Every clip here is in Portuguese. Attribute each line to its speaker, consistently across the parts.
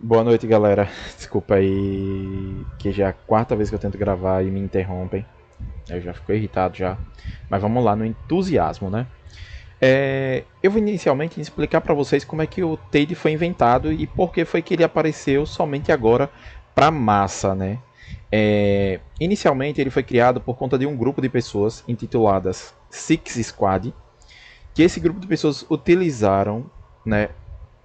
Speaker 1: Boa noite, galera. Desculpa aí que já é a quarta vez que eu tento gravar e me interrompem. Eu já fico irritado já. Mas vamos lá no entusiasmo, né? Eu vou inicialmente explicar para vocês como é que o Tade foi inventado e por que foi que ele apareceu somente agora para massa, né? Inicialmente ele foi criado por conta de um grupo de pessoas intituladas Six Squad, que esse grupo de pessoas utilizaram, né,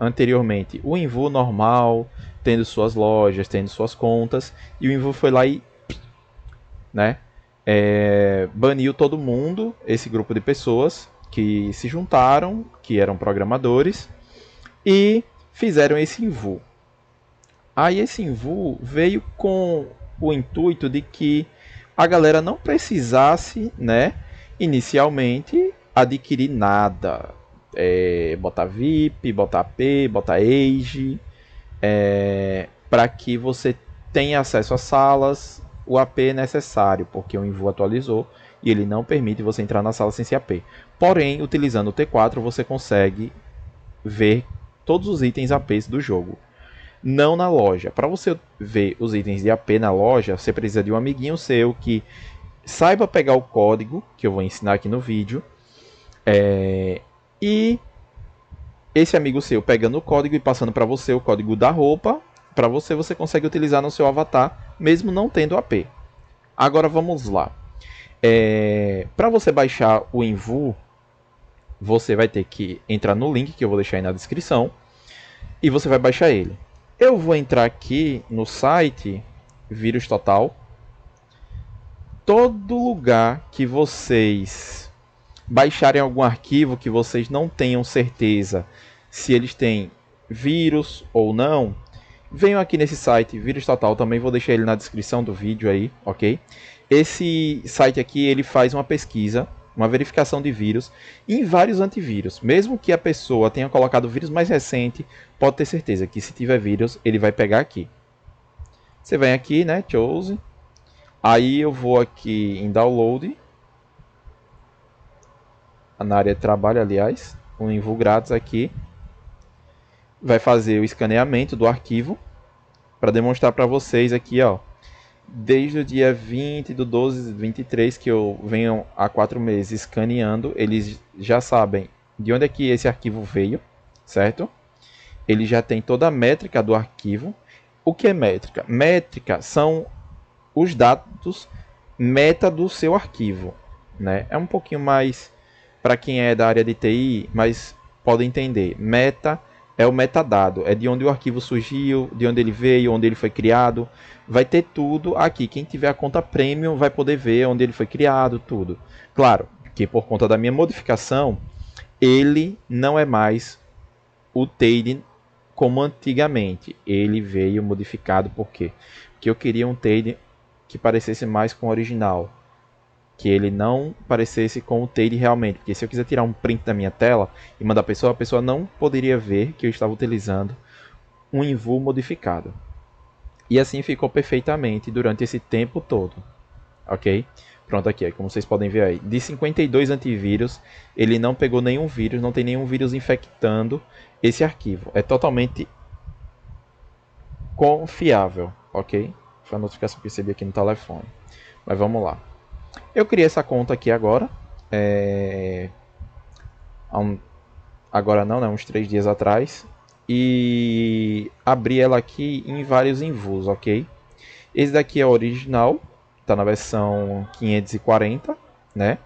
Speaker 1: anteriormente o Invu normal, tendo suas lojas, tendo suas contas, e o Invu foi lá e, né, baniu todo mundo, esse grupo de pessoas que se juntaram, que eram programadores, e fizeram esse Invu. Aí esse Invu veio com o intuito de que a galera não precisasse, né, inicialmente adquirir nada. Botar VIP, botar AP, botar Age, para que você tenha acesso às salas, o AP é necessário, porque o Invu atualizou e ele não permite você entrar na sala sem ser AP. Porém, utilizando o T4, você consegue ver todos os itens APs do jogo. Não na loja. Para você ver os itens de AP na loja, você precisa de um amiguinho seu que saiba pegar o código, que eu vou ensinar aqui no vídeo, e esse amigo seu pegando o código e passando para você o código da roupa, para você consegue utilizar no seu avatar, mesmo não tendo AP. Agora vamos lá. Para você baixar o Invu, você vai ter que entrar no link que eu vou deixar aí na descrição e você vai baixar ele. Eu vou entrar aqui no site Vírus Total. Todo lugar que vocês baixarem algum arquivo que vocês não tenham certeza se eles têm vírus ou não, venham aqui nesse site, Vírus Total, também vou deixar ele na descrição do vídeo aí, ok? Esse site aqui, ele faz uma pesquisa, uma verificação de vírus em vários antivírus. Mesmo que a pessoa tenha colocado o vírus mais recente, pode ter certeza que se tiver vírus, ele vai pegar aqui. Você vem aqui, né, Chose, aí eu vou aqui em Download, na área de trabalho, aliás, um Invu grátis aqui, vai fazer o escaneamento do arquivo para demonstrar para vocês aqui, ó, desde o dia 20 do 12 de 23 que eu venho há 4 meses escaneando, eles já sabem de onde é que esse arquivo veio, certo? Ele já tem toda a métrica do arquivo. O que é métrica? Métrica são os dados meta do seu arquivo, né? É um pouquinho mais para quem é da área de TI, mas pode entender. Meta é o metadado, é de onde o arquivo surgiu, de onde ele veio, onde ele foi criado. Vai ter tudo aqui. Quem tiver a conta Premium vai poder ver onde ele foi criado, tudo. Claro que por conta da minha modificação, ele não é mais o Tade como antigamente. Ele veio modificado por quê? Porque eu queria um Tade que parecesse mais com o original, que ele não parecesse com o Tade realmente, porque se eu quiser tirar um print da minha tela e mandar a pessoa não poderia ver que eu estava utilizando um Invu modificado. E assim ficou perfeitamente durante esse tempo todo, ok? Pronto, aqui, como vocês podem ver aí, de 52 antivírus, ele não pegou nenhum vírus, não tem nenhum vírus infectando esse arquivo. É totalmente confiável, ok? Foi a notificação que eu recebi aqui no telefone. Mas vamos lá. Eu criei essa conta aqui agora. É... Agora não, né? Uns 3 dias atrás. E abri ela aqui em vários invus, ok? Esse daqui é o original. Está na versão 540, né?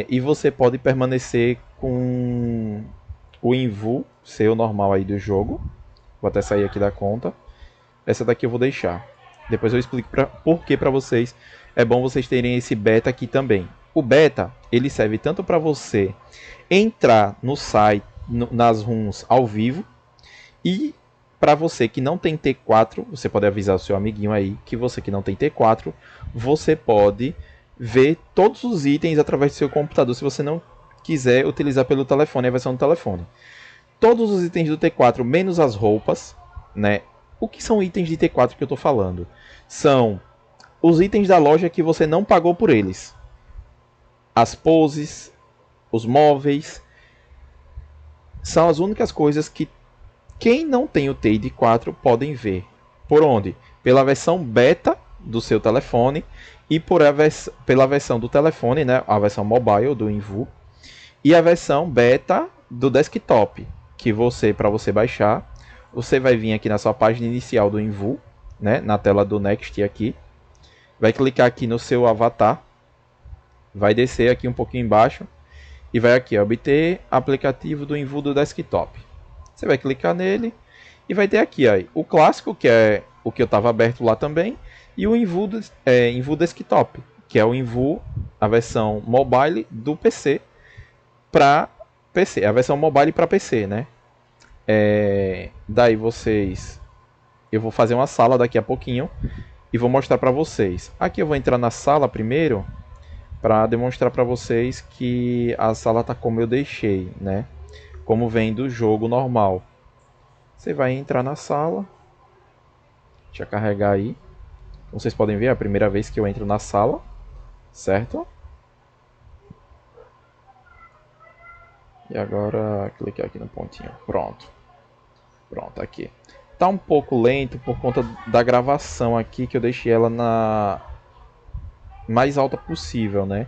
Speaker 1: E você pode permanecer com o Invu, seu normal aí do jogo. Vou até sair aqui da conta. Essa daqui eu vou deixar. Depois eu explico por que para vocês é bom vocês terem esse beta aqui também. O beta, ele serve tanto para você entrar no site, nas runs ao vivo, e para você que não tem T4, você pode avisar o seu amiguinho aí que você que não tem T4, você pode ver todos os itens através do seu computador se você não quiser utilizar pelo telefone, a versão do telefone. Todos os itens do T4, menos as roupas, né? O que são itens de T4 que eu estou falando? São os itens da loja que você não pagou por eles. As poses, os móveis, são as únicas coisas que Quem não tem o TID 4 podem ver. Por onde? Pela versão beta do seu telefone e pela versão do telefone, né, a versão mobile do Invu, e a versão beta do desktop, que para você baixar, você vai vir aqui na sua página inicial do Invu, né, na tela do Next aqui, vai clicar aqui no seu avatar, vai descer aqui um pouquinho embaixo e vai aqui obter aplicativo do Invu do desktop. Você vai clicar nele e vai ter aqui ó, o clássico, que é o que eu estava aberto lá também, e o Invu, Invu Desktop, que é o Invu, a versão mobile do PC para PC, a versão mobile para PC, né? Daí eu vou fazer uma sala daqui a pouquinho e vou mostrar para vocês. Aqui eu vou entrar na sala primeiro para demonstrar para vocês que a sala tá como eu deixei, né? Como vem do jogo normal. Você vai entrar na sala. Deixa eu carregar aí. Como vocês podem ver, é a primeira vez que eu entro na sala, certo? E agora clicar aqui no pontinho. Pronto. Pronto, aqui. Tá um pouco lento por conta da gravação aqui, que eu deixei ela na mais alta possível, né?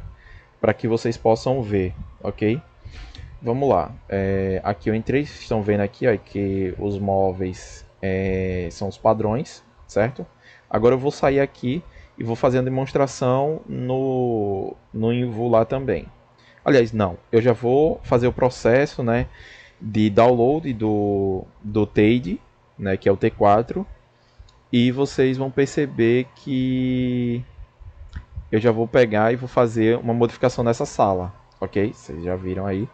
Speaker 1: Para que vocês possam ver, ok? Vamos lá. Aqui eu entrei, vocês estão vendo aqui ó, que os móveis são os padrões, certo? Agora eu vou sair aqui e vou fazer a demonstração no Invu lá também. Aliás, não, eu já vou fazer o processo, né, de download do TID, né, que é o T4, e vocês vão perceber que eu já vou pegar e vou fazer uma modificação nessa sala, ok? Vocês já viram aí.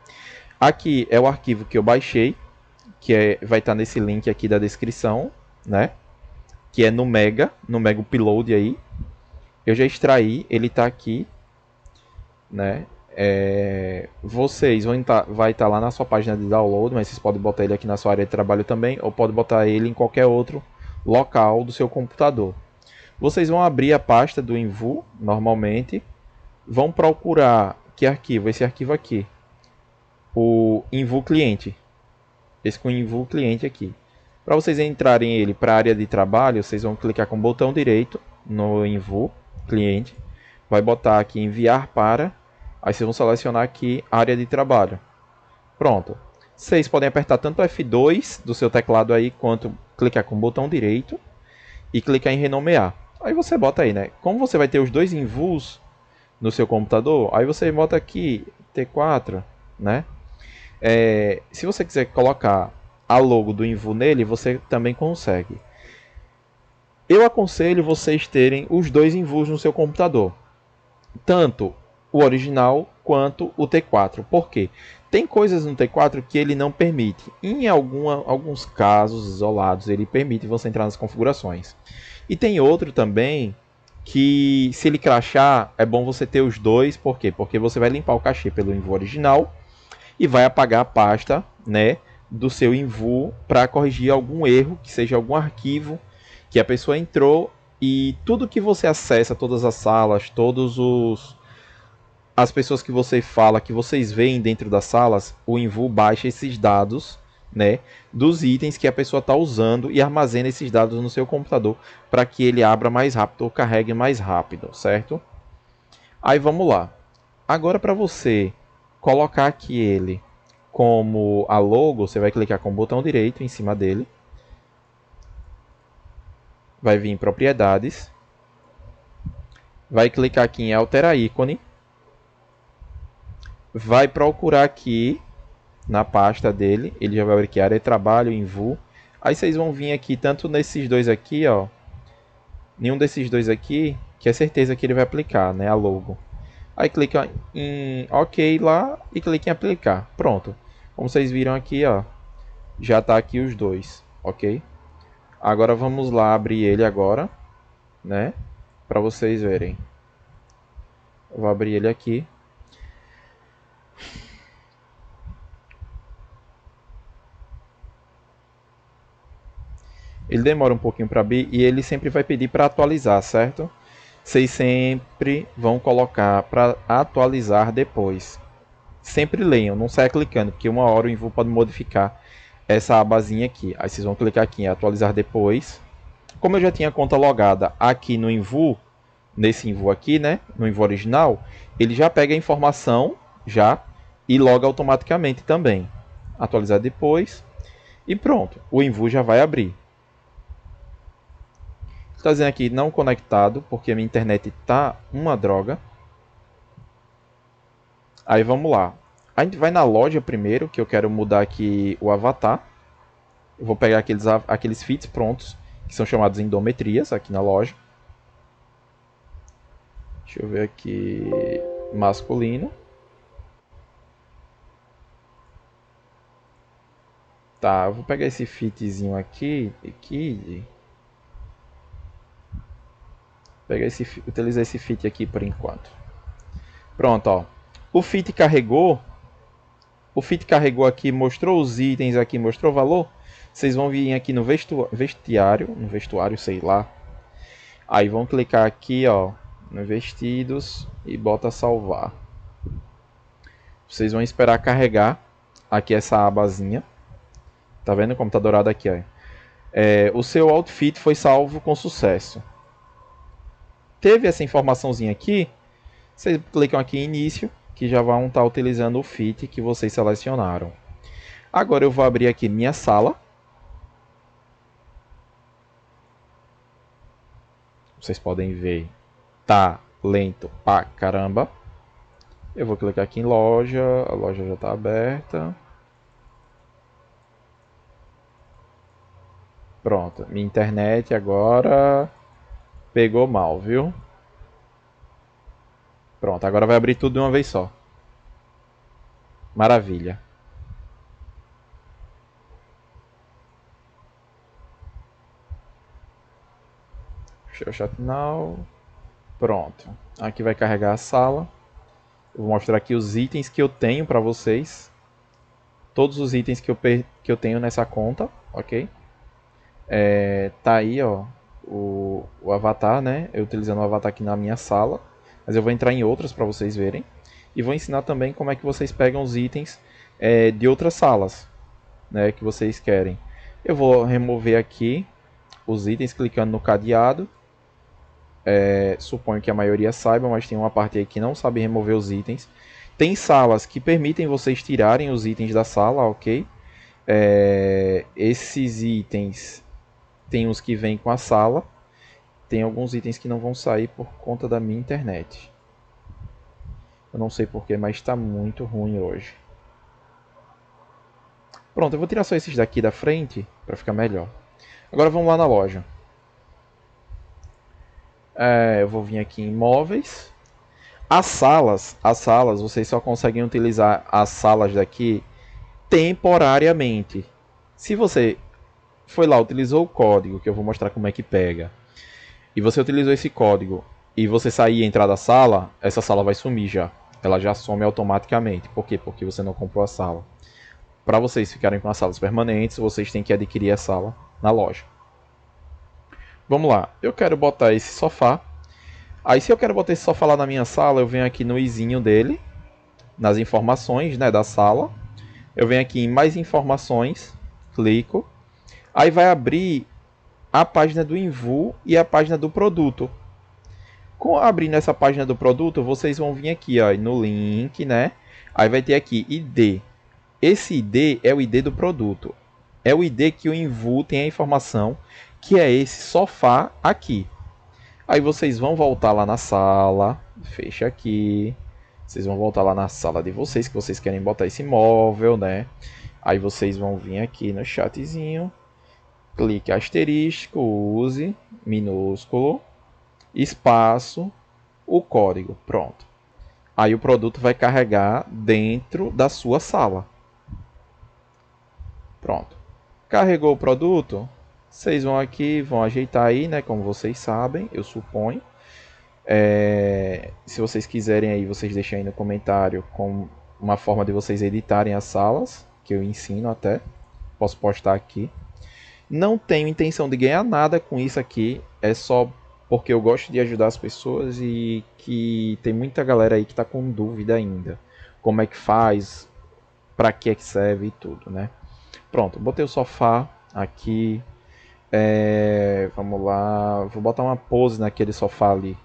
Speaker 1: Aqui é o arquivo que eu baixei, que vai estar nesse link aqui da descrição, né? Que é no Mega Upload aí. Eu já extraí, ele está aqui, né? Vocês vai estar lá na sua página de download, mas vocês podem botar ele aqui na sua área de trabalho também, ou pode botar ele em qualquer outro local do seu computador. Vocês vão abrir a pasta do Invu, normalmente, vão procurar que arquivo? Esse arquivo aqui, o Invu Cliente. Esse com o Invu Cliente aqui. Para vocês entrarem ele para a área de trabalho, vocês vão clicar com o botão direito no Invu Cliente, vai botar aqui enviar para, aí vocês vão selecionar aqui área de trabalho. Pronto. Vocês podem apertar tanto o F2 do seu teclado aí, quanto clicar com o botão direito e clicar em renomear. Aí você bota aí, né? Como você vai ter os dois Invus no seu computador, aí você bota aqui T4, né? Se você quiser colocar a logo do Invu nele, você também consegue. Eu aconselho vocês terem os dois Invus no seu computador, tanto o original quanto o T4. Por quê? Tem coisas no T4 que ele não permite. Em alguns casos isolados ele permite você entrar nas configurações. E tem outro também que, se ele crashar, é bom você ter os dois. Por quê? Porque você vai limpar o cachê pelo Invu original e vai apagar a pasta, né, do seu Invu para corrigir algum erro, que seja algum arquivo que a pessoa entrou, e tudo que você acessa, todas as salas, as pessoas que você fala, que vocês veem dentro das salas, o Invu baixa esses dados, né, dos itens que a pessoa está usando e armazena esses dados no seu computador para que ele abra mais rápido ou carregue mais rápido, certo? Aí vamos lá. Agora, para você colocar aqui ele como a logo, você vai clicar com o botão direito em cima dele. Vai vir em propriedades. Vai clicar aqui em alterar ícone. Vai procurar aqui na pasta dele. Ele já vai abrir aqui área de trabalho, Invu. Aí vocês vão vir aqui, tanto nesses dois aqui, ó. Nenhum desses dois aqui, que é certeza que ele vai aplicar, né, a logo. Aí clica em OK lá e clica em aplicar. Pronto. Como vocês viram aqui, ó, já está aqui os dois, ok? Agora vamos lá abrir ele agora, né? Para vocês verem. Eu vou abrir ele aqui. Ele demora um pouquinho para abrir e ele sempre vai pedir para atualizar, certo? Vocês sempre vão colocar para atualizar depois. Sempre leiam, não saia clicando, porque uma hora o Invu pode modificar essa abazinha aqui. Aí vocês vão clicar aqui em atualizar depois. Como eu já tinha conta logada aqui no Invu, nesse Invu aqui, né, no Invu original, ele já pega a informação já e loga automaticamente também. Atualizar depois e pronto, o Invu já vai abrir. Está dizendo aqui não conectado, porque a minha internet tá uma droga. Aí vamos lá. A gente vai na loja primeiro, que eu quero mudar aqui o avatar. Eu vou pegar aqueles feeds prontos, que são chamados endometrias, aqui na loja. Deixa eu ver aqui, masculino. Tá, eu vou pegar esse fitzinho aqui, utilizar esse fit aqui por enquanto. Pronto, ó. O fit carregou aqui, mostrou os itens aqui, mostrou o valor. Vocês vão vir aqui no vestuário, sei lá. Aí vão clicar aqui, ó, no vestidos e bota salvar. Vocês vão esperar carregar aqui essa abazinha. Tá vendo como tá dourado aqui, ó. O seu outfit foi salvo com sucesso. Teve essa informaçãozinha aqui, vocês clicam aqui em início, que já vão estar utilizando o fit que vocês selecionaram. Agora eu vou abrir aqui minha sala. Vocês podem ver, tá lento pra caramba. Eu vou clicar aqui em loja, a loja já está aberta. Pronto, minha internet agora pegou mal, viu? Pronto, agora vai abrir tudo de uma vez só. Maravilha. Show Chat Now. Pronto. Aqui vai carregar a sala. Eu vou mostrar aqui os itens que eu tenho para vocês. Todos os itens que eu tenho nessa conta, ok? Tá aí, ó, o avatar, né? Eu utilizando o avatar aqui na minha sala. Mas eu vou entrar em outras para vocês verem. E vou ensinar também como é que vocês pegam os itens de outras salas, né, que vocês querem. Eu vou remover aqui os itens clicando no cadeado. Suponho que a maioria saiba, mas tem uma parte aí que não sabe remover os itens. Tem salas que permitem vocês tirarem os itens da sala, ok? Esses itens, tem uns que vêm com a sala. Tem alguns itens que não vão sair por conta da minha internet. Eu não sei porquê, mas está muito ruim hoje. Pronto, eu vou tirar só esses daqui da frente para ficar melhor. Agora vamos lá na loja. Eu vou vir aqui em móveis. As salas, vocês só conseguem utilizar as salas daqui temporariamente. Se você foi lá, utilizou o código, que eu vou mostrar como é que pega, e você utilizou esse código, e você sair e entrar da sala, essa sala vai sumir já. Ela já some automaticamente. Por quê? Porque você não comprou a sala. Para vocês ficarem com as salas permanentes, vocês têm que adquirir a sala na loja. Vamos lá, eu quero botar esse sofá. Aí se eu quero botar esse sofá lá na minha sala, eu venho aqui no izinho dele, nas informações, né, da sala. Eu venho aqui em mais informações, clico. Aí vai abrir a página do Invu e a página do produto. Com abrindo essa página do produto, vocês vão vir aqui, ó, no link, né? Aí vai ter aqui ID. Esse ID é o ID do produto. É o ID que o Invu tem a informação, que é esse sofá aqui. Aí vocês vão voltar lá na sala, fecha aqui. Vocês vão voltar lá na sala de vocês, que vocês querem botar esse móvel, né? Aí vocês vão vir aqui no chatzinho, clique asterisco, use, minúsculo, espaço, o código, pronto. Aí o produto vai carregar dentro da sua sala. Pronto. Carregou o produto, vocês vão aqui, vão ajeitar aí, né? Como vocês sabem, eu suponho. Se vocês quiserem aí, vocês deixem aí no comentário com uma forma de vocês editarem as salas, que eu ensino até. Posso postar aqui. Não tenho intenção de ganhar nada com isso aqui, é só porque eu gosto de ajudar as pessoas e que tem muita galera aí que está com dúvida ainda. Como é que faz, para que é que serve e tudo, né? Pronto, botei o sofá aqui. Vamos lá, vou botar uma pose naquele sofá ali.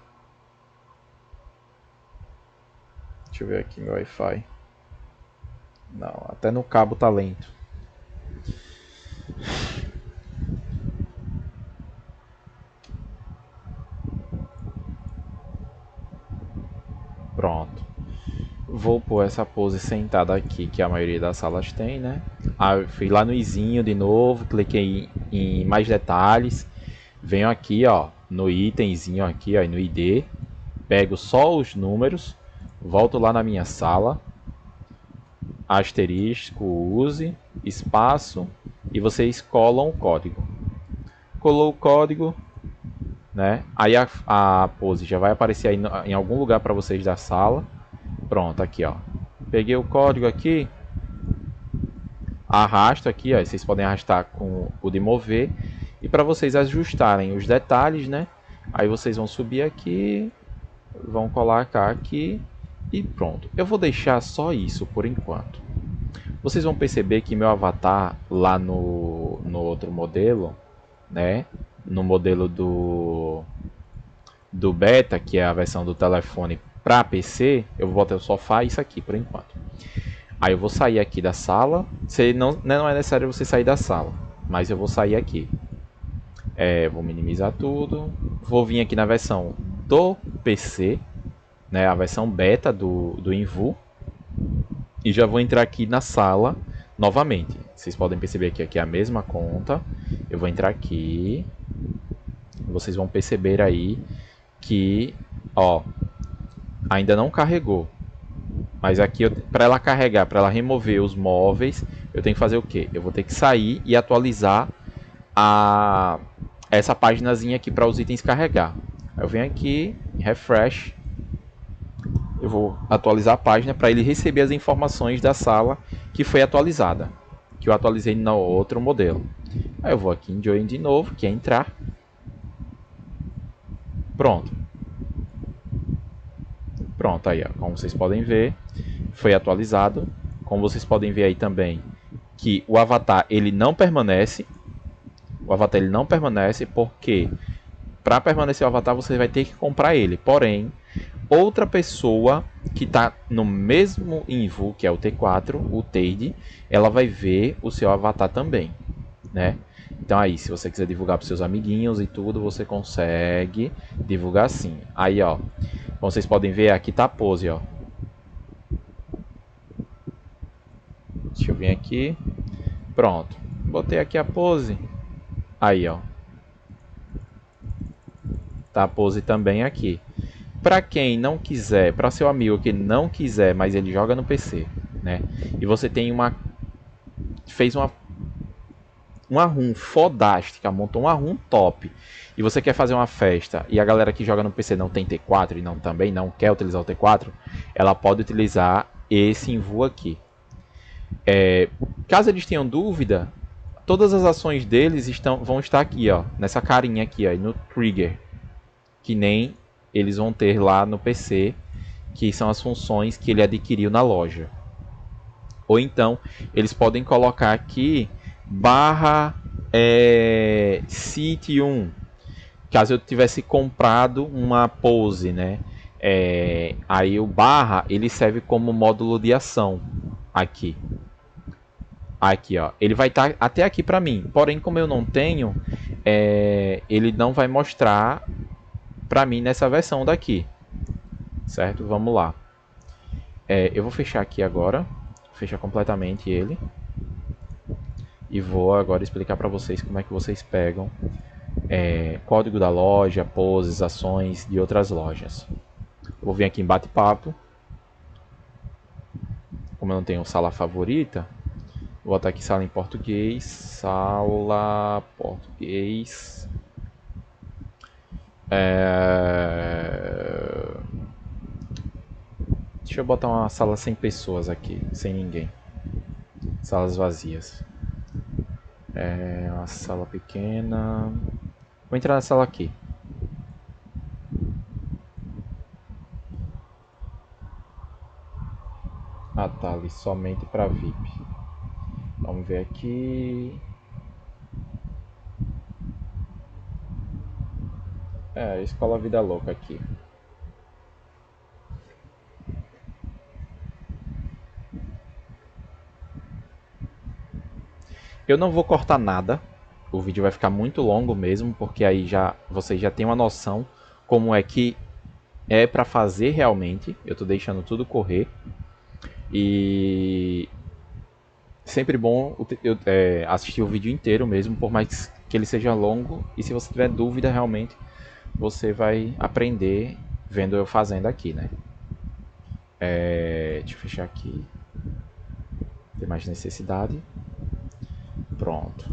Speaker 1: Deixa eu ver aqui meu Wi-Fi. Não, até no cabo tá lento. Pronto. Vou pôr essa pose sentada aqui, que a maioria das salas tem, né? Fui lá no izinho de novo, cliquei em mais detalhes. Venho aqui, ó, no itemzinho aqui, ó, no ID. Pego só os números, volto lá na minha sala, asterisco, use, espaço, e vocês colam o código. Colou o código, né? Aí a pose já vai aparecer aí em algum lugar para vocês da sala. Pronto, aqui ó. Peguei o código aqui, arrasto aqui, ó. Vocês podem arrastar com o de mover. E para vocês ajustarem os detalhes, né? Aí vocês vão subir aqui, vão colocar aqui e pronto. Eu vou deixar só isso por enquanto. Vocês vão perceber que meu avatar lá no outro modelo, né? No modelo do beta, que é a versão do telefone para PC, eu vou botar o sofá e isso aqui por enquanto. Aí eu vou sair aqui da sala. Não é necessário você sair da sala, mas eu vou sair aqui. Vou minimizar tudo. Vou vir aqui na versão do PC, né, a versão beta do Invu. E já vou entrar aqui na sala novamente. Vocês podem perceber que aqui é a mesma conta. Eu vou entrar aqui. Vocês vão perceber aí que, ó, ainda não carregou. Mas aqui, para ela carregar, para ela remover os móveis, eu tenho que fazer o quê? Eu vou ter que sair e atualizar essa paginazinha aqui para os itens carregar. Eu venho aqui, refresh. Eu vou atualizar a página para ele receber as informações da sala que foi atualizada, que eu atualizei no outro modelo. Aí eu vou aqui em Join de novo, que é entrar. Pronto. Pronto, aí ó, como vocês podem ver, foi atualizado. Como vocês podem ver aí também, que o avatar ele não permanece. O avatar ele não permanece porque para permanecer o avatar você vai ter que comprar ele. Porém, outra pessoa que está no mesmo Invu, que é o T4, o Teide, ela vai ver o seu avatar também, né? Então aí, se você quiser divulgar para seus amiguinhos e tudo, você consegue divulgar sim. Aí, ó, como vocês podem ver, aqui tá a pose, ó. Deixa eu vir aqui. Pronto. Botei aqui a pose. Aí, ó. Tá a pose também aqui. Para quem não quiser, para seu amigo que não quiser, mas ele joga no PC, né? E você tem fez uma room fodástica, montou uma room top. E você quer fazer uma festa e a galera que joga no PC não tem T4 e também não quer utilizar o T4, ela pode utilizar esse Invu aqui. Caso eles tenham dúvida, todas as ações deles vão estar aqui, ó, nessa carinha aqui, ó, no trigger, que nem eles vão ter lá no PC, que são as funções que ele adquiriu na loja. Ou então, eles podem colocar aqui barra City 1, caso eu tivesse comprado uma pose, né? Aí o barra ele serve como módulo de ação aqui. Aqui, ó, ele vai estar até aqui para mim. Porém, como eu não tenho, ele não vai mostrar para mim nessa versão daqui, certo? Vamos lá. Eu vou fechar aqui agora, fechar completamente ele. E vou agora explicar para vocês como é que vocês pegam código da loja, poses, ações de outras lojas. Eu vou vir aqui em bate-papo. Como eu não tenho sala favorita, vou botar aqui sala em português, sala português. Deixa eu botar uma sala sem pessoas aqui, sem ninguém. Salas vazias. Uma sala pequena. Vou entrar na sala aqui. Ah, tá ali somente para VIP. Vamos ver aqui. Escola Vida Louca aqui. Eu não vou cortar nada. O vídeo vai ficar muito longo mesmo, porque aí já vocês já têm uma noção como é que é para fazer realmente. Eu tô deixando tudo correr. E sempre bom assistir o vídeo inteiro mesmo, por mais que ele seja longo. E se você tiver dúvida realmente, você vai aprender vendo eu fazendo aqui, né? Deixa eu fechar aqui. Tem mais necessidade. Pronto.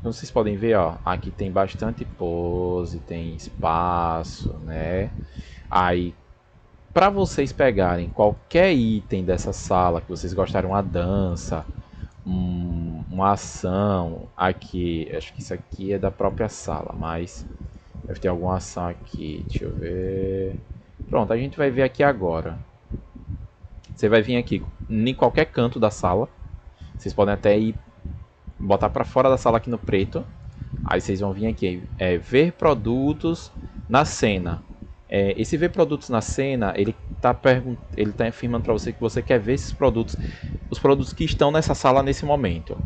Speaker 1: Como vocês podem ver, ó, aqui tem bastante pose, tem espaço, né? Aí, para vocês pegarem qualquer item dessa sala que vocês gostaram, uma dança, uma ação, aqui, acho que isso aqui é da própria sala, mas deve ter alguma ação aqui, deixa eu ver. Pronto, a gente vai ver aqui agora. Você vai vir aqui em qualquer canto da sala. Vocês podem até ir botar para fora da sala aqui no preto. Aí vocês vão vir aqui, ver produtos na cena. Esse ver produtos na cena, ele tá afirmando para você que você quer ver esses produtos, os produtos que estão nessa sala nesse momento.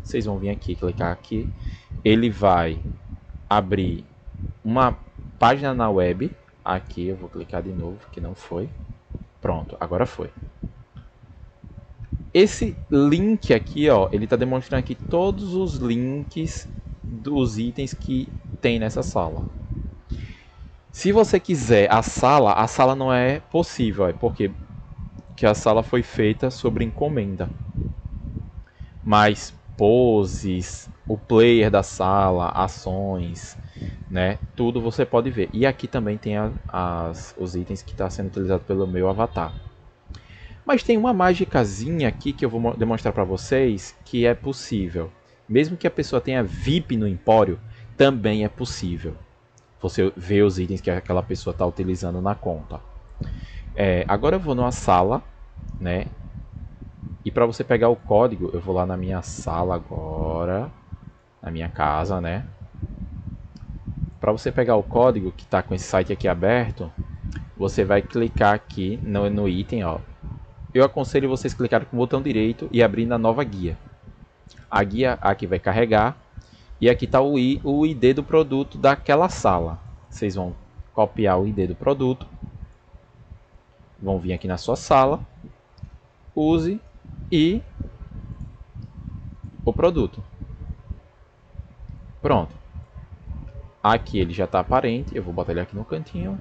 Speaker 1: Vocês vão vir aqui, clicar aqui. Ele vai abrir uma página na web. Aqui eu vou clicar de novo, que não foi. Pronto, agora foi. Esse link aqui, ó, ele está demonstrando aqui todos os links dos itens que tem nessa sala. Se você quiser a sala não é possível, porque a sala foi feita sobre encomenda. Mas poses, o player da sala, ações, né? Tudo você pode ver. E aqui também tem os itens que está sendo utilizado pelo meu avatar. Mas tem uma magicazinha aqui que eu vou demonstrar para vocês que é possível. Mesmo que a pessoa tenha VIP no Empório, também é possível. Você vê os itens que aquela pessoa está utilizando na conta. Agora eu vou numa sala, né? E para você pegar o código, eu vou lá na minha sala agora, na minha casa, né? Para você pegar o código que está com esse site aqui aberto, você vai clicar aqui no item, ó. Eu aconselho vocês clicarem com o botão direito e abrir na nova guia. A guia aqui vai carregar e aqui está o ID do produto daquela sala. Vocês vão copiar o ID do produto, vão vir aqui na sua sala, use e o produto. Pronto. Aqui ele já está aparente, eu vou botar ele aqui no cantinho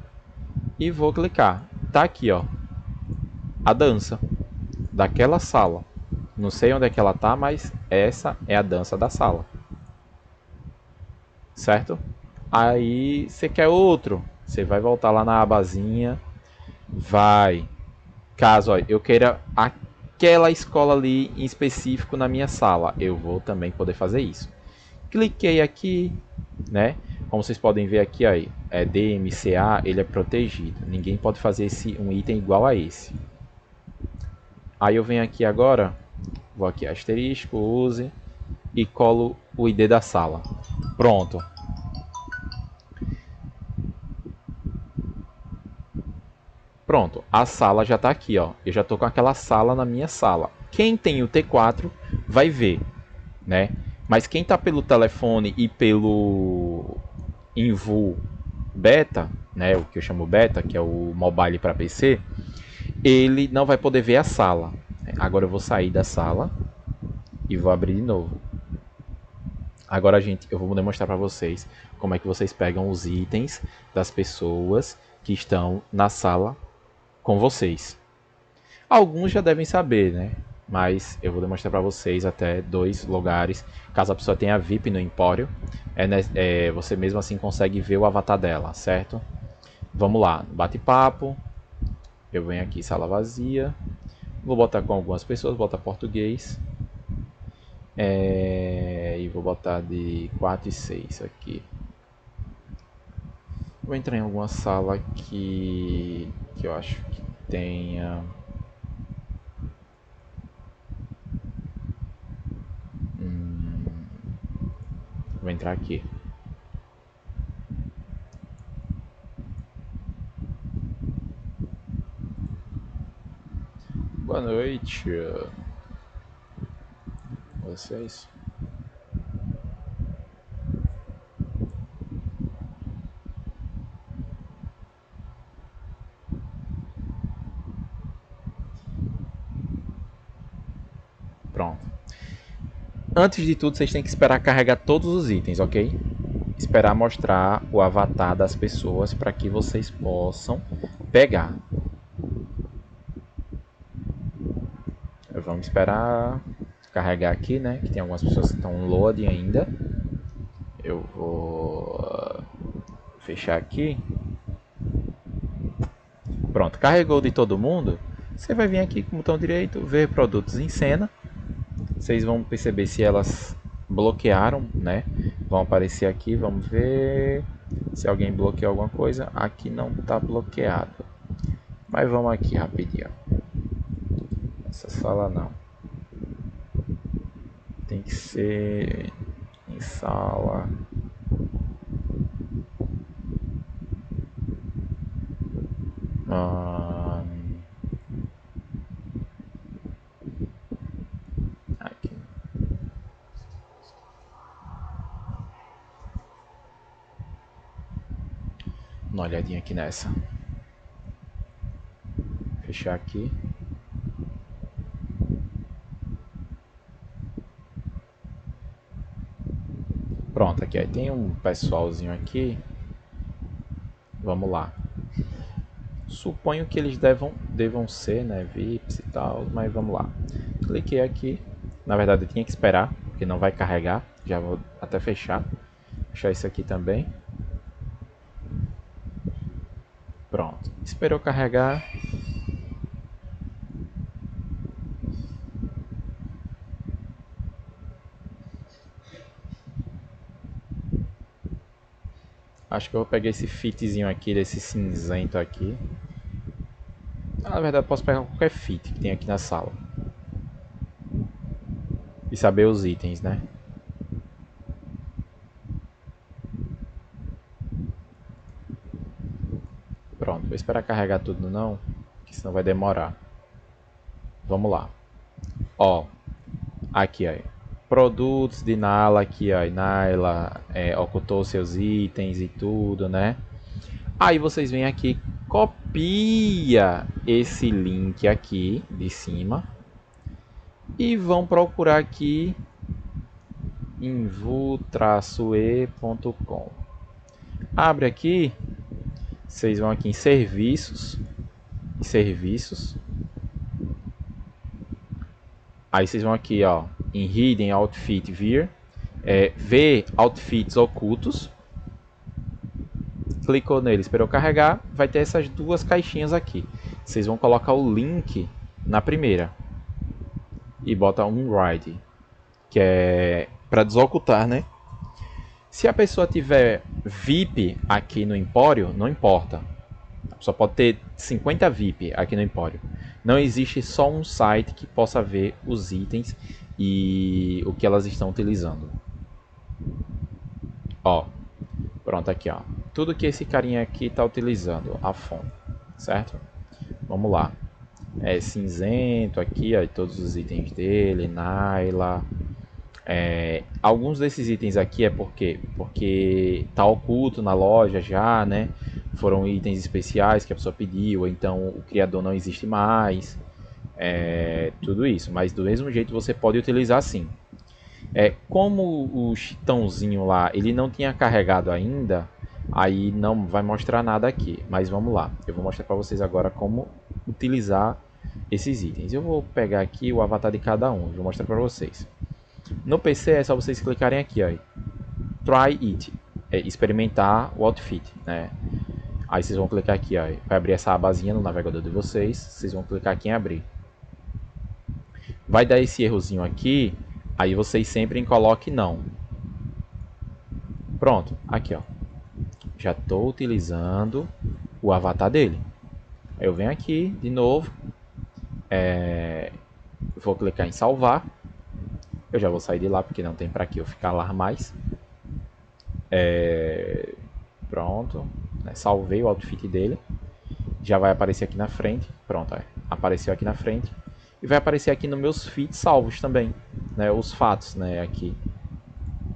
Speaker 1: e vou clicar. Tá aqui, ó, a dança daquela sala. Não sei onde é que ela tá, mas essa é a dança da sala. Certo? Aí você quer outro, você vai voltar lá na abazinha, vai. Caso eu queira aquela escola ali em específico na minha sala, eu vou também poder fazer isso. Cliquei aqui, né? Como vocês podem ver aqui, aí, DMCA, ele é protegido. Ninguém pode fazer um item igual a esse. Aí eu venho aqui agora, vou aqui asterisco, use e colo o ID da sala. Pronto. Pronto, a sala já está aqui, ó. Eu já estou com aquela sala na minha sala. Quem tem o T4 vai ver, né? Mas quem está pelo telefone e pelo Invu Beta, né, o que eu chamo Beta, que é o mobile para PC, ele não vai poder ver a sala. Agora eu vou sair da sala e vou abrir de novo. Agora, gente, eu vou demonstrar para vocês como é que vocês pegam os itens das pessoas que estão na sala com vocês. Alguns já devem saber, né? Mas eu vou demonstrar para vocês até 2 lugares. Caso a pessoa tenha VIP no Empório, você mesmo assim consegue ver o avatar dela, certo? Vamos lá, bate-papo. Eu venho aqui, sala vazia. Vou botar com algumas pessoas, vou botar português. E vou botar de 4 e 6 aqui. Vou entrar em alguma sala que eu acho que tenha... Vou entrar aqui. Boa noite. Vocês. Pronto. Antes de tudo, vocês têm que esperar carregar todos os itens, ok? Esperar mostrar o avatar das pessoas para que vocês possam pegar. Vamos esperar carregar aqui, né? Que tem algumas pessoas que estão loading ainda. Eu vou fechar aqui. Pronto, carregou de todo mundo. Você vai vir aqui com o botão direito, ver produtos em cena. Vocês vão perceber se elas bloquearam, né? Vão aparecer aqui, vamos ver se alguém bloqueou alguma coisa. Aqui não está bloqueado. Mas vamos aqui rapidinho. Essa sala não. Tem que ser em sala. Aqui. Uma olhadinha aqui nessa. Fechar aqui. Pronto, aqui aí tem um pessoalzinho aqui. Vamos lá. Suponho que eles devam ser, né, VIPs e tal, mas vamos lá. Cliquei aqui. Na verdade eu tinha que esperar, porque não vai carregar. Já vou até fechar. Fechar isso aqui também. Pronto. Esperou carregar. Acho que eu vou pegar esse fitzinho aqui, desse cinzento aqui. Na verdade, posso pegar qualquer fit que tem aqui na sala. E saber os itens, né? Pronto, vou esperar carregar tudo não, que senão vai demorar. Vamos lá. Ó, aqui aí. Produtos de Nala aqui, ó. Naila ocultou seus itens e tudo, né? Aí vocês vêm aqui, copia esse link aqui de cima e vão procurar aqui invu-e.com. Abre aqui, vocês vão aqui em serviços, aí vocês vão aqui, ó, em Hidden Outfit Ver, ver outfits ocultos. Clicou nele, esperou carregar, vai ter essas duas caixinhas aqui. Vocês vão colocar o link na primeira e bota um ride, que é para desocultar, né? Se a pessoa tiver VIP aqui no Empório, não importa. Só pode ter 50 VIP aqui no Empório. Não existe só um site que possa ver os itens e o que elas estão utilizando. Ó, pronto aqui, ó. Tudo que esse carinha aqui está utilizando, a fonte, certo? Vamos lá. É cinzento aqui, ó, todos os itens dele, Naila. Alguns desses itens aqui é porque tá oculto na loja já, né? Foram itens especiais que a pessoa pediu, ou então o criador não existe mais. Tudo isso, mas do mesmo jeito você pode utilizar sim. Como o chitãozinho lá ele não tinha carregado ainda, aí não vai mostrar nada aqui. Mas vamos lá, eu vou mostrar para vocês agora como utilizar esses itens. Eu vou pegar aqui o avatar de cada um, vou mostrar para vocês. No PC é só vocês clicarem aqui, ó, Try It, experimentar o outfit, né? Aí vocês vão clicar aqui, ó, vai abrir essa abazinha no navegador de vocês, vocês vão clicar aqui em abrir. Vai dar esse errozinho aqui, aí vocês sempre coloquem não. Pronto, aqui ó, já estou utilizando o avatar dele. Aí eu venho aqui de novo, vou clicar em salvar. Eu já vou sair de lá porque não tem para que eu ficar lá mais. Pronto, né? Salvei o outfit dele. Já vai aparecer aqui na frente. Pronto, apareceu aqui na frente. E vai aparecer aqui nos meus feeds salvos também, né? Os fatos, né? Aqui.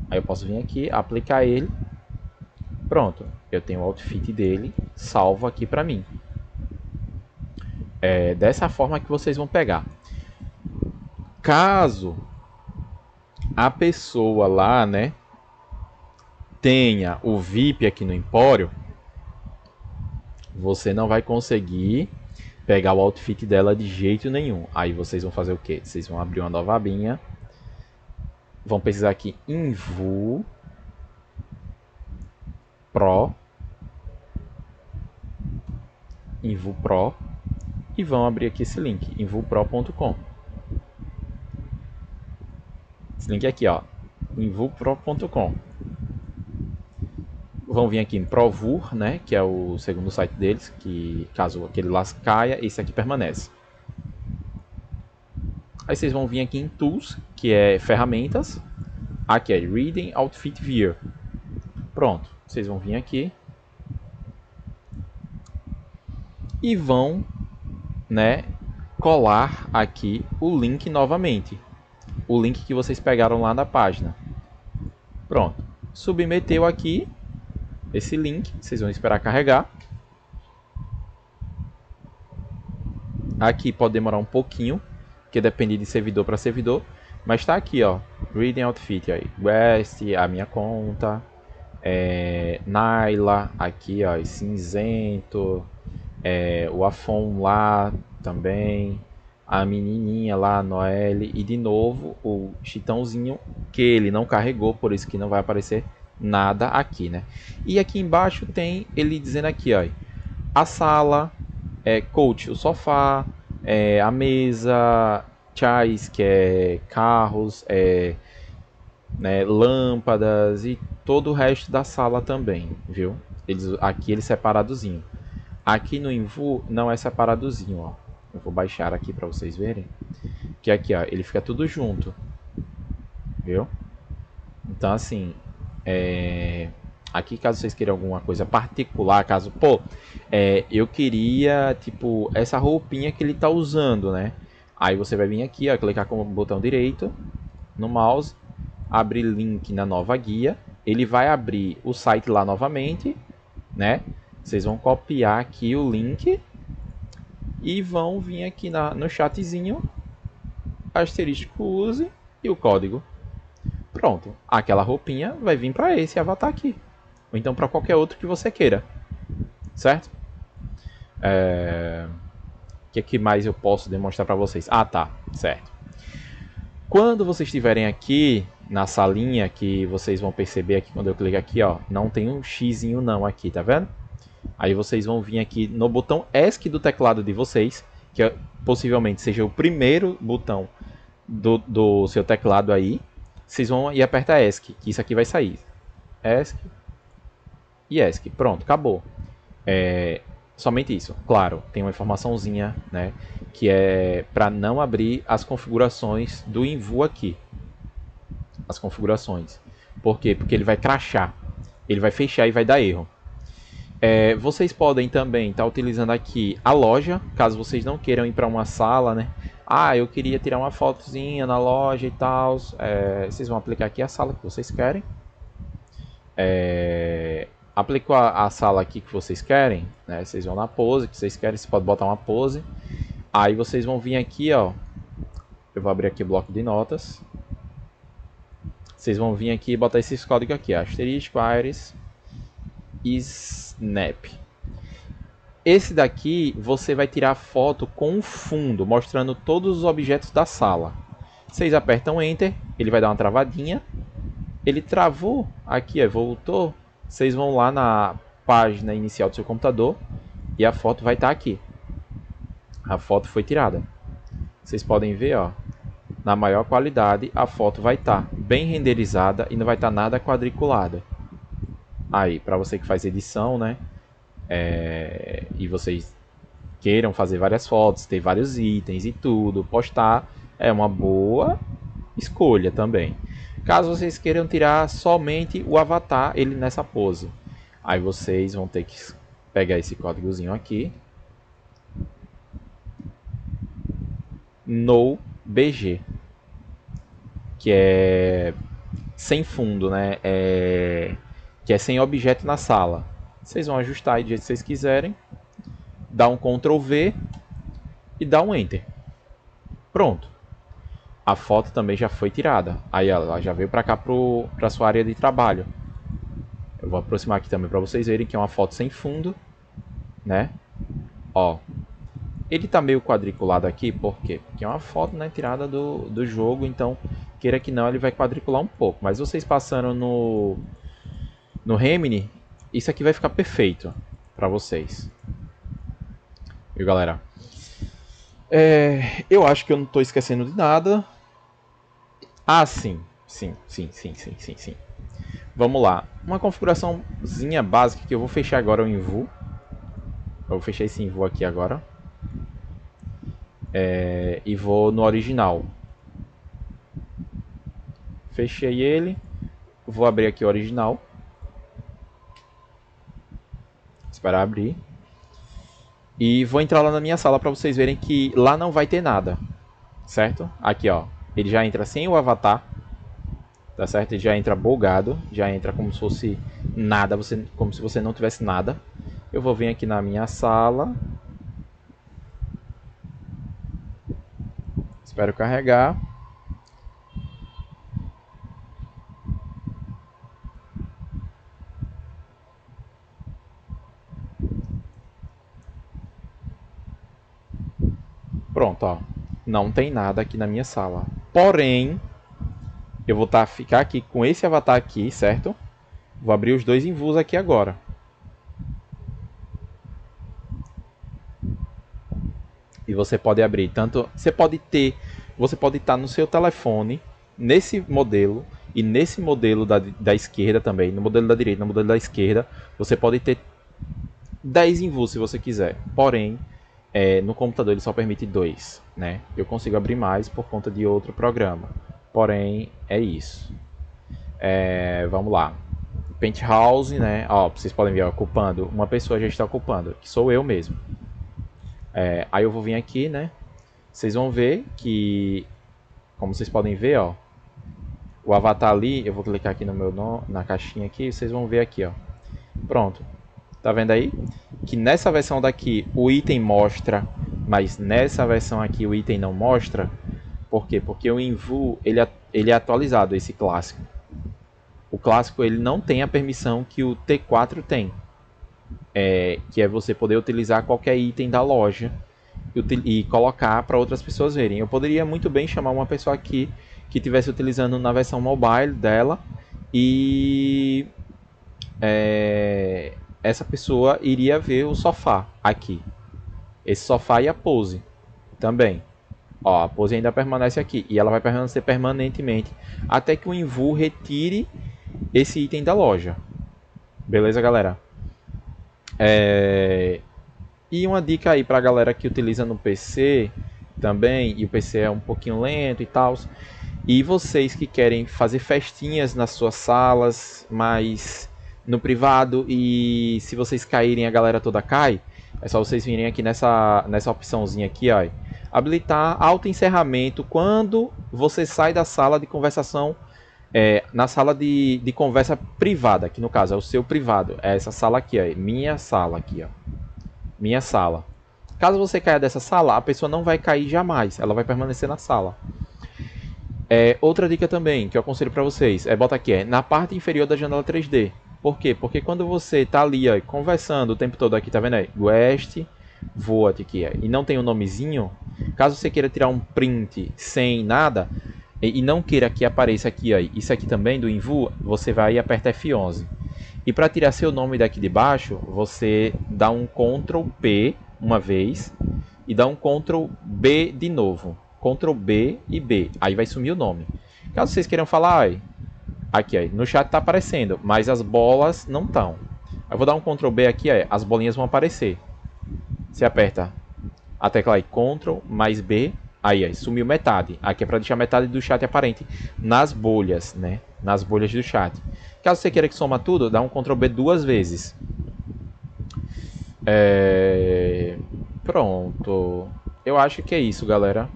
Speaker 1: Aí eu posso vir aqui, aplicar ele. Pronto, eu tenho o outfit dele salvo aqui pra mim. É dessa forma que vocês vão pegar. Caso a pessoa lá, né, tenha o VIP aqui no Empório, você não vai conseguir pegar o outfit dela de jeito nenhum. Aí vocês vão fazer o quê? Vocês vão abrir uma nova abinha, vão pesquisar aqui Invu Pro, Invu Pro, e vão abrir aqui esse link, invupro.com. Esse link aqui, ó, invupro.com. Vão vir aqui em Provur, né, que é o segundo site deles, que caso aquele lá caia, esse aqui permanece. Aí vocês vão vir aqui em Tools, que é ferramentas. Aqui é Reading Outfit Viewer. Pronto, vocês vão vir aqui e vão, né, colar aqui o link novamente. O link que vocês pegaram lá na página. Pronto, submeteu aqui esse link, vocês vão esperar carregar. Aqui pode demorar um pouquinho, porque depende de servidor para servidor, mas está aqui, ó, Reading Outfit aí, West, a minha conta, Naila, aqui, ó, cinzento, o Afon lá também, a menininha lá, a Noelle, e de novo o Chitãozinho, que ele não carregou, por isso que não vai aparecer nada aqui, né? E aqui embaixo tem ele dizendo aqui, ó, a sala, coach, o sofá, a mesa, chais, que é carros, né, lâmpadas e todo o resto da sala também, viu? Aqui ele separadozinho. Aqui no Invu não é separadozinho, ó. Eu vou baixar aqui para vocês verem. Que aqui, ó, ele fica tudo junto, viu? Então assim, aqui caso vocês queiram alguma coisa particular, caso, pô, eu queria, tipo, essa roupinha que ele tá usando, né? Aí você vai vir aqui, ó, clicar com o botão direito no mouse, abrir link na nova guia, ele vai abrir o site lá novamente, né? Vocês vão copiar aqui o link e vão vir aqui no chatzinho, asterisco use e o código. Pronto, aquela roupinha vai vir para esse avatar aqui, ou então para qualquer outro que você queira, certo? O que mais eu posso demonstrar para vocês? Ah, tá, certo. Quando vocês estiverem aqui na salinha, que vocês vão perceber aqui quando eu clico aqui, ó, não tem um xizinho não aqui, tá vendo? Aí vocês vão vir aqui no botão ESC do teclado de vocês, que possivelmente seja o primeiro botão do seu teclado aí. Vocês vão e apertar ESC, que isso aqui vai sair. ESC e ESC. Pronto, acabou. Somente isso. Claro, tem uma informaçãozinha, né, que é para não abrir as configurações do Invu aqui. As configurações. Por quê? Porque ele vai crashar. Ele vai fechar e vai dar erro. Vocês podem também estar utilizando aqui a loja, caso vocês não queiram ir para uma sala, né? Ah, eu queria tirar uma fotozinha na loja e tal. Vocês vão aplicar aqui a sala que vocês querem. Aplicou a sala aqui que vocês querem, né? Vocês vão na pose que vocês querem, você pode botar uma pose. Aí vocês vão vir aqui, ó. Eu vou abrir aqui o bloco de notas. Vocês vão vir aqui e botar esses códigos aqui, asterisco, iris, snap. Esse daqui você vai tirar foto com o fundo, mostrando todos os objetos da sala. Vocês apertam Enter, ele vai dar uma travadinha. Ele travou aqui, ó, voltou. Vocês vão lá na página inicial do seu computador e a foto vai estar aqui. A foto foi tirada. Vocês podem ver, ó, na maior qualidade a foto vai estar bem renderizada e não vai estar nada quadriculada. Aí, para você que faz edição, né, e vocês queiram fazer várias fotos, ter vários itens e tudo, postar, é uma boa escolha também. Caso vocês queiram tirar somente o avatar, ele nessa pose, aí vocês vão ter que pegar esse códigozinho aqui no BG, que é sem fundo, né? Que é sem objeto na sala. Vocês vão ajustar aí do jeito que vocês quiserem, dá um Ctrl V e dá um Enter. Pronto. A foto também já foi tirada. Aí ela já veio para cá para sua área de trabalho. Eu vou aproximar aqui também para vocês verem que é uma foto sem fundo, né? Ó, ele tá meio quadriculado aqui, por quê? Porque é uma foto, né, tirada do jogo, então queira que não, ele vai quadricular um pouco. Mas vocês passando no Remini, isso aqui vai ficar perfeito para vocês. Viu, galera? Eu acho que eu não estou esquecendo de nada. Ah, sim. Sim. Vamos lá. Uma configuraçãozinha básica que eu vou fechar agora o Envu. Eu vou fechar esse Envu aqui agora. E vou no original. Fechei ele. Vou abrir aqui o original. Esperar abrir. E vou entrar lá na minha sala para vocês verem que lá não vai ter nada. Certo? Aqui, ó. Ele já entra sem o avatar. Tá certo? Ele já entra bugado. Já entra como se fosse nada. Como se você não tivesse nada. Eu vou vir aqui na minha sala. Espero carregar. Pronto, ó. Não tem nada aqui na minha sala. Porém, eu vou ficar aqui com esse avatar aqui, certo? Vou abrir os dois Envus aqui agora. E você pode abrir tanto... Você pode estar no seu telefone, nesse modelo, e nesse modelo da esquerda também, no modelo da direita, no modelo da esquerda, você pode ter 10 Envus se você quiser. Porém, no computador ele só permite 2, né? Eu consigo abrir mais por conta de outro programa. Porém, é isso. Vamos lá. Penthouse, né? Ó, vocês podem ver, ocupando. Uma pessoa já está ocupando, que sou eu mesmo. Aí eu vou vir aqui, né? Vocês vão ver que, como vocês podem ver, ó, o avatar ali, eu vou clicar aqui na caixinha aqui, vocês vão ver aqui, ó. Pronto. Tá vendo aí? Que nessa versão daqui o item mostra, mas nessa versão aqui o item não mostra. Por quê? Porque o Envu, ele é atualizado, esse clássico. O clássico ele não tem a permissão que o T4 tem. Que é você poder utilizar qualquer item da loja e colocar para outras pessoas verem. Eu poderia muito bem chamar uma pessoa aqui que estivesse utilizando na versão mobile dela e essa pessoa iria ver o sofá aqui. Esse sofá e a pose também. Ó, a pose ainda permanece aqui e ela vai permanecer permanentemente até que o Envu retire esse item da loja. Beleza, galera? E uma dica aí pra galera que utiliza no PC também, e o PC é um pouquinho lento e tal, e vocês que querem fazer festinhas nas suas salas, mas no privado, e se vocês caírem a galera toda cai, é só vocês virem aqui nessa opçãozinha aqui, ó, habilitar auto-encerramento quando você sai da sala de conversação, na sala de conversa privada, que no caso é o seu privado, é essa sala aqui, ó, minha sala aqui, ó, minha sala. Caso você caia dessa sala, a pessoa não vai cair jamais, ela vai permanecer na sala. Outra dica também que eu aconselho para vocês bota aqui, na parte inferior da janela 3D. Por quê? Porque quando você está ali, ó, conversando o tempo todo aqui, tá vendo aí? Guest, Voat aqui, e não tem um nomezinho, caso você queira tirar um print sem nada e não queira que apareça aqui, ó, isso aqui também do Envu, você vai e aperta F11. E para tirar seu nome daqui de baixo, você dá um Ctrl P uma vez e dá um Ctrl B de novo. Ctrl B e B. Aí vai sumir o nome. Caso vocês queiram falar, aqui, no chat tá aparecendo, mas as bolas não estão. Eu vou dar um Ctrl B aqui, as bolinhas vão aparecer. Você aperta a tecla aí, Ctrl mais B, Aí, sumiu metade. Aqui é para deixar metade do chat aparente nas bolhas, né? Nas bolhas do chat. Caso você queira que soma tudo, dá um Ctrl B 2 vezes. Pronto. Eu acho que é isso, galera.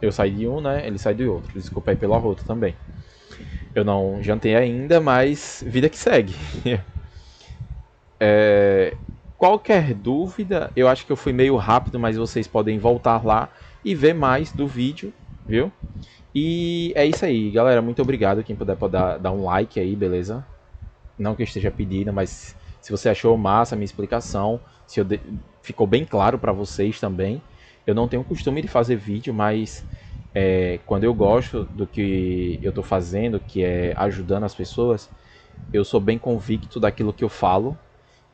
Speaker 1: Eu saí de um, né? Ele sai do outro. Desculpa aí pelo arroto também. Eu não jantei ainda, mas vida que segue. Qualquer dúvida, eu acho que eu fui meio rápido, mas vocês podem voltar lá e ver mais do vídeo, viu? E é isso aí, galera. Muito obrigado. Quem puder pode dar um like aí, beleza? Não que eu esteja pedindo, mas se você achou massa a minha explicação, se ficou bem claro para vocês também. Eu não tenho o costume de fazer vídeo, mas quando eu gosto do que eu estou fazendo, que é ajudando as pessoas, eu sou bem convicto daquilo que eu falo.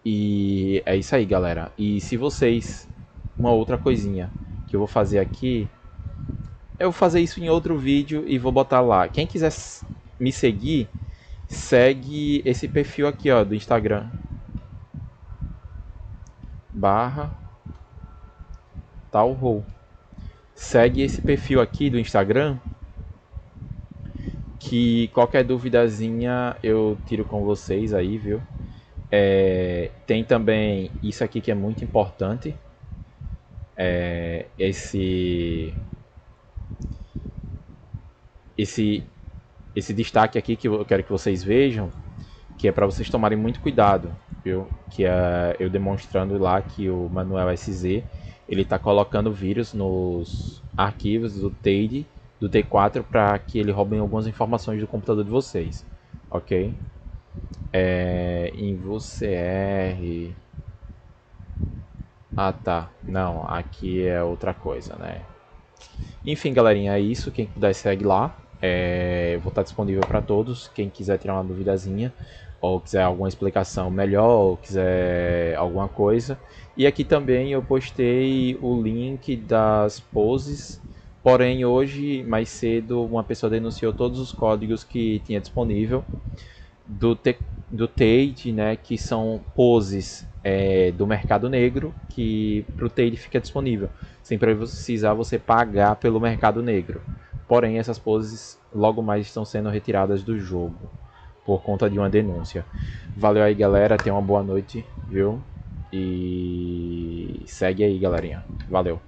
Speaker 1: E é isso aí, galera. E se vocês... Uma outra coisinha que eu vou fazer aqui... Eu vou fazer isso em outro vídeo e vou botar lá. Quem quiser me seguir, segue esse perfil aqui, ó, do Instagram. /talrou. Segue esse perfil aqui do Instagram, que qualquer duvidazinha eu tiro com vocês aí, viu? Tem também isso aqui que é muito importante. Esse destaque aqui que eu quero que vocês vejam, que é para vocês tomarem muito cuidado, viu? Que é eu demonstrando lá que o Manuel SZ ele está colocando vírus nos arquivos do TADE, do T4, para que ele roubem algumas informações do computador de vocês, ok? Em VCR... Ah, tá. Não, aqui é outra coisa, né? Enfim, galerinha, é isso. Quem puder segue lá. Eu vou estar disponível para todos. Quem quiser tirar uma duvidazinha, ou quiser alguma explicação melhor, ou quiser alguma coisa. E aqui também eu postei o link das poses. Porém, hoje, mais cedo, uma pessoa denunciou todos os códigos que tinha disponível do TADE, né, que são poses do mercado negro, que para o TADE fica disponível, sem precisar você pagar pelo mercado negro. Porém, essas poses logo mais estão sendo retiradas do jogo, por conta de uma denúncia. Valeu aí, galera, tenha uma boa noite, viu? E segue aí, galerinha. Valeu.